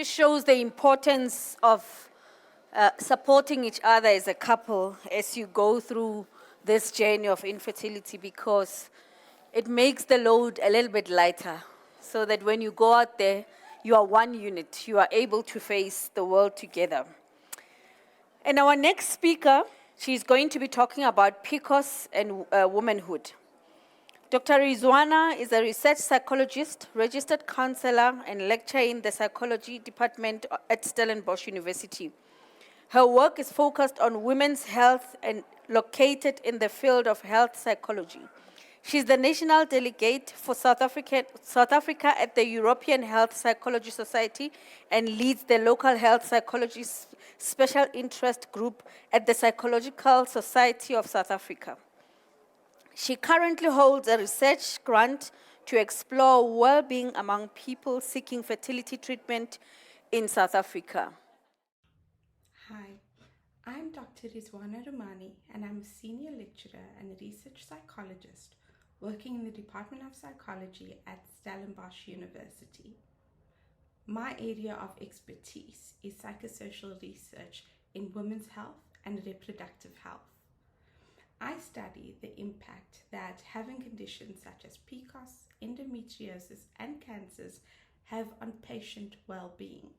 just shows the importance of supporting each other as a couple as you go through this journey of infertility, because it makes the load a little bit lighter, so that when you go out there, you are one unit. You are able to face the world together. And our next speaker, she's going to be talking about PCOS and womanhood. Dr. Rizwana is a research psychologist, registered counsellor, and lecturer in the psychology department at Stellenbosch University. Her work is focused on women's health and located in the field of health psychology. She's the national delegate for South Africa at the European Health Psychology Society and leads the local health psychology special interest group at the Psychological Society of South Africa. She currently holds a research grant to explore well-being among people seeking fertility treatment in South Africa. Hi, I'm Dr. Rizwana Roomaney, and I'm a senior lecturer and research psychologist working in the Department of Psychology at Stellenbosch University. My area of expertise is psychosocial research in women's health and reproductive health. I study the impact that having conditions such as PCOS, endometriosis, and cancers have on patient well-being.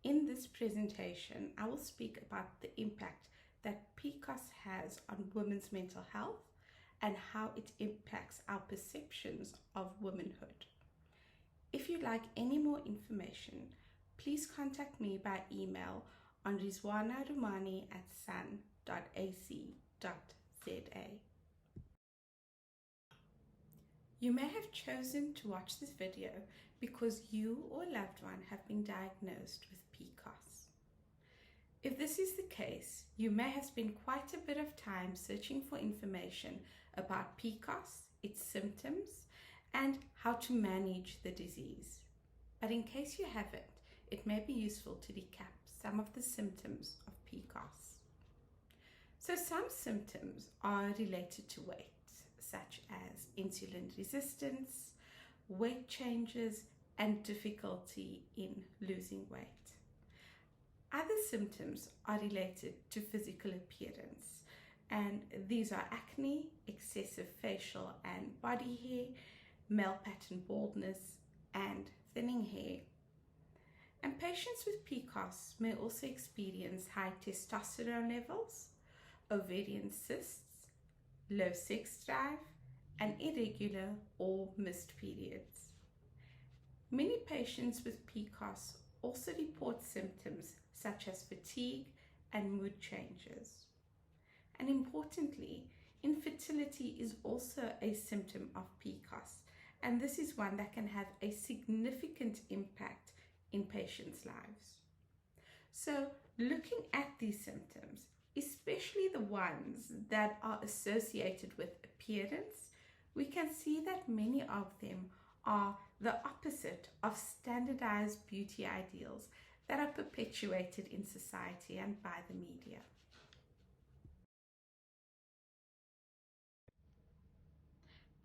In this presentation, I will speak about the impact that PCOS has on women's mental health and how it impacts our perceptions of womanhood. If you'd like any more information, please contact me by email on rizwanaroomaney@san.ac.za. You may have chosen to watch this video because you or a loved one have been diagnosed with PCOS. If this is the case, you may have spent quite a bit of time searching for information about PCOS, its symptoms, and how to manage the disease. But in case you haven't, it may be useful to recap some of the symptoms of PCOS. So some symptoms are related to weight, such as insulin resistance, weight changes, and difficulty in losing weight. Other symptoms are related to physical appearance, and these are acne, excessive facial and body hair, male pattern baldness, and thinning hair. And patients with PCOS may also experience high testosterone levels, ovarian cysts, low sex drive, and irregular or missed periods. Many patients with PCOS also report symptoms such as fatigue and mood changes. And importantly, infertility is also a symptom of PCOS, and this is one that can have a significant impact in patients' lives. So, looking at these symptoms, especially the ones that are associated with appearance, we can see that many of them are the opposite of standardized beauty ideals that are perpetuated in society and by the media.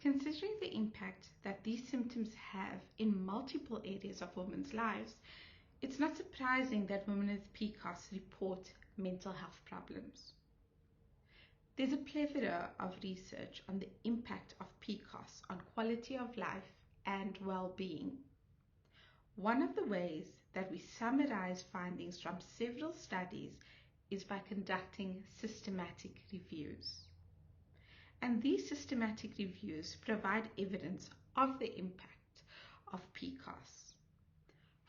Considering the impact that these symptoms have in multiple areas of women's lives, it's not surprising that women with PCOS report mental health problems. There's a plethora of research on the impact of PCOS on quality of life and well-being. One of the ways that we summarize findings from several studies is by conducting systematic reviews. And these systematic reviews provide evidence of the impact of PCOS.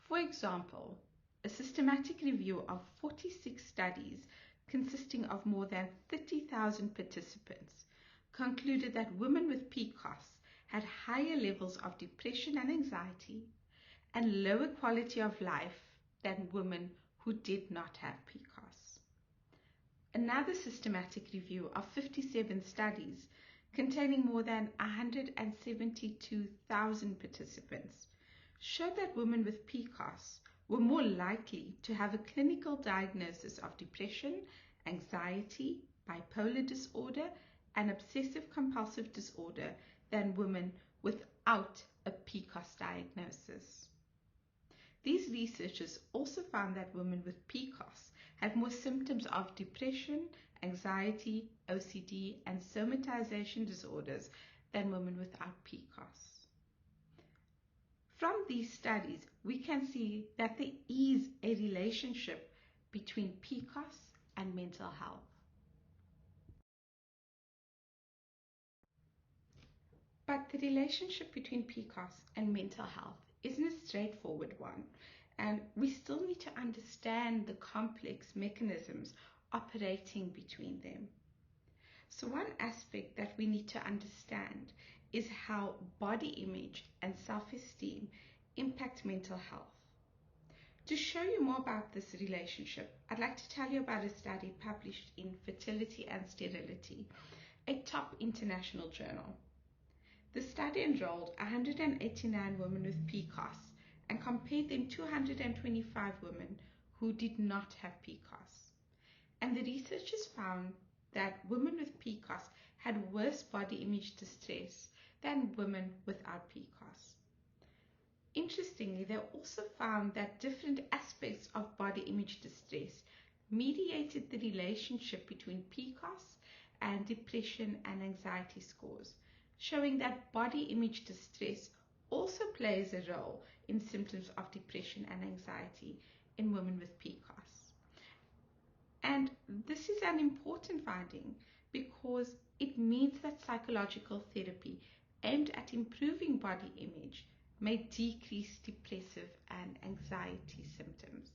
For example, a systematic review of 46 studies consisting of more than 30,000 participants concluded that women with PCOS had higher levels of depression and anxiety and lower quality of life than women who did not have PCOS. Another systematic review of 57 studies containing more than 172,000 participants showed that women with PCOS were more likely to have a clinical diagnosis of depression, anxiety, bipolar disorder, and obsessive-compulsive disorder than women without a PCOS diagnosis. These researchers also found that women with PCOS had more symptoms of depression, anxiety, OCD, and somatization disorders than women without PCOS. From these studies, we can see that there is a relationship between PCOS and mental health. But the relationship between PCOS and mental health isn't a straightforward one, and we still need to understand the complex mechanisms operating between them. So one aspect that we need to understand is how body image and self-esteem impact mental health. To show you more about this relationship, I'd like to tell you about a study published in Fertility and Sterility, a top international journal. The study enrolled 189 women with PCOS and compared them to 225 women who did not have PCOS. And the researchers found that women with PCOS had worse body image distress than women without PCOS. Interestingly, they also found that different aspects of body image distress mediated the relationship between PCOS and depression and anxiety scores, showing that body image distress also plays a role in symptoms of depression and anxiety in women with PCOS. And this is an important finding because it means that psychological therapy aimed at improving body image may decrease depressive and anxiety symptoms.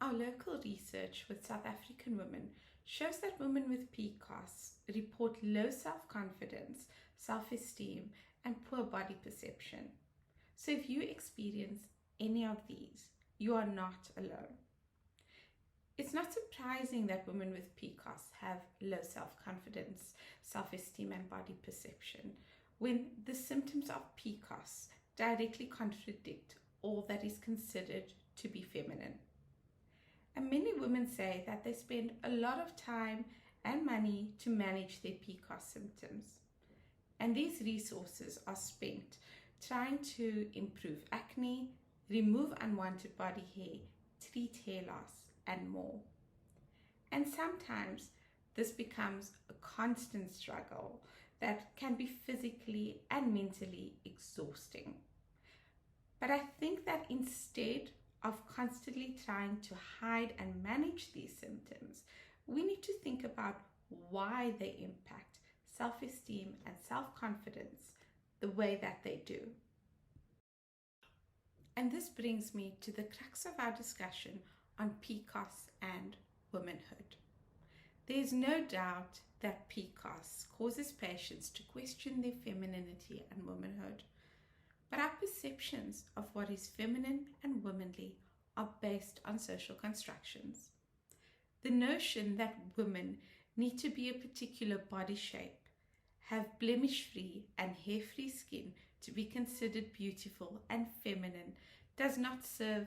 Our local research with South African women shows that women with PCOS report low self-confidence, self-esteem, and poor body perception. So if you experience any of these, you are not alone. It's not surprising that women with PCOS have low self-confidence, self-esteem, and body perception when the symptoms of PCOS directly contradict all that is considered to be feminine. And many women say that they spend a lot of time and money to manage their PCOS symptoms. And these resources are spent trying to improve acne, remove unwanted body hair, treat hair loss, and more. And sometimes this becomes a constant struggle that can be physically and mentally exhausting. But I think that instead of constantly trying to hide and manage these symptoms, we need to think about why they impact self-esteem and self-confidence the way that they do. And this brings me to the crux of our discussion on PCOS and womanhood. There is no doubt that PCOS causes patients to question their femininity and womanhood, but our perceptions of what is feminine and womanly are based on social constructions. The notion that women need to be a particular body shape, have blemish-free and hair-free skin to be considered beautiful and feminine does not serve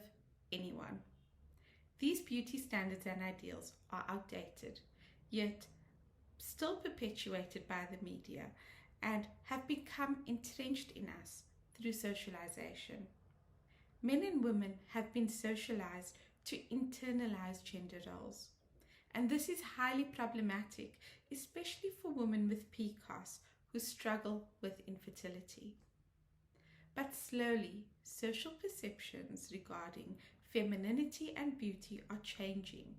anyone. These beauty standards and ideals are outdated, yet still perpetuated by the media and have become entrenched in us through socialization. Men and women have been socialized to internalize gender roles, and this is highly problematic, especially for women with PCOS who struggle with infertility. But slowly, social perceptions regarding femininity and beauty are changing,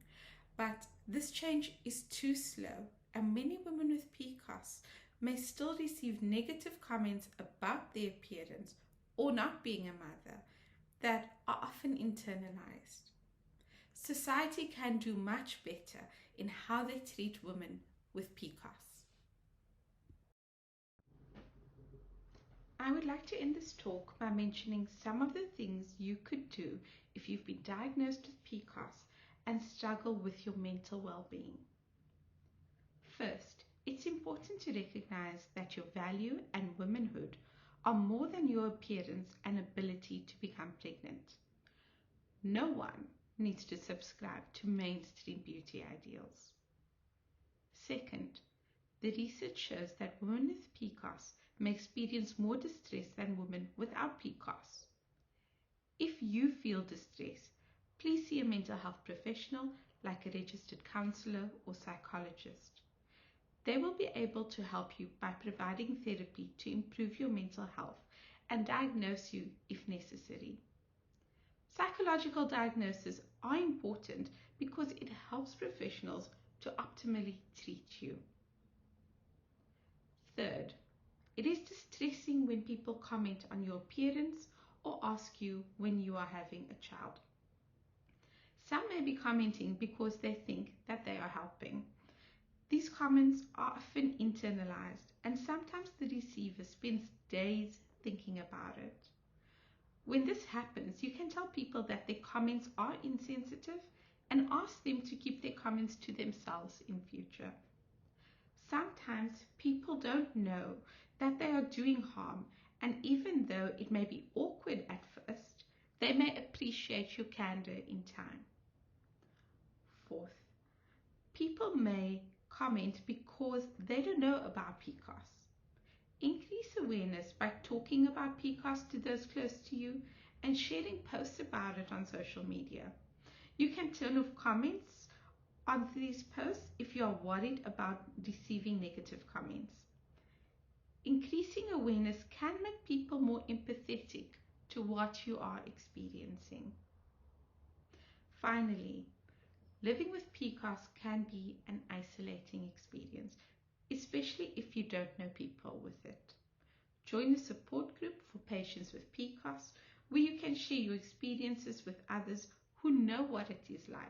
but this change is too slow, and many women with PCOS may still receive negative comments about their appearance or not being a mother that are often internalized. Society can do much better in how they treat women with PCOS. I would like to end this talk by mentioning some of the things you could do if you've been diagnosed with PCOS and struggle with your mental well-being. First, it's important to recognize that your value and womanhood are more than your appearance and ability to become pregnant. No one needs to subscribe to mainstream beauty ideals. Second, the research shows that women with PCOS may experience more distress than women without PCOS. If you feel distress, please see a mental health professional like a registered counsellor or psychologist. They will be able to help you by providing therapy to improve your mental health and diagnose you if necessary. Psychological diagnoses are important because it helps professionals to optimally treat you. Third, it is distressing when people comment on your appearance or ask you when you are having a child. Some may be commenting because they think that they are helping. These comments are often internalized, and sometimes the receiver spends days thinking about it. When this happens, you can tell people that their comments are insensitive and ask them to keep their comments to themselves in future. Sometimes people don't know that they are doing harm, and even though it may be awkward at first, they may appreciate your candor in time. Fourth, people may comment because they don't know about PCOS. Increase awareness by talking about PCOS to those close to you and sharing posts about it on social media. You can turn off comments on these posts if you are worried about receiving negative comments. Increasing awareness can make people more empathetic to what you are experiencing. Finally, living with PCOS can be an isolating experience, especially if you don't know people with it. Join a support group for patients with PCOS where you can share your experiences with others who know what it is like.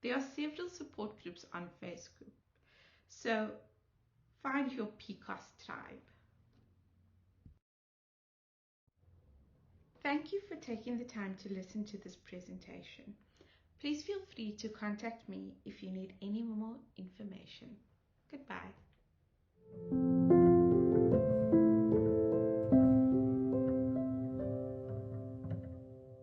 There are several support groups on Facebook, so find your PCOS tribe. Thank you for taking the time to listen to this presentation. Please feel free to contact me if you need any more information. Goodbye.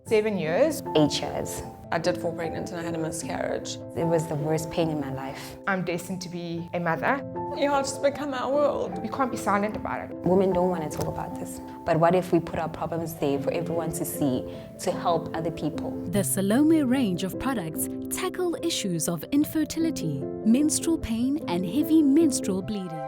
7 years. 8 years. I did fall pregnant and I had a miscarriage. It was the worst pain in my life. I'm destined to be a mother. Yeah, it's become our world. We can't be silent about it. Women don't want to talk about this. But what if we put our problems there for everyone to see, to help other people? The Salome range of products tackle issues of infertility, menstrual pain and heavy menstrual bleeding.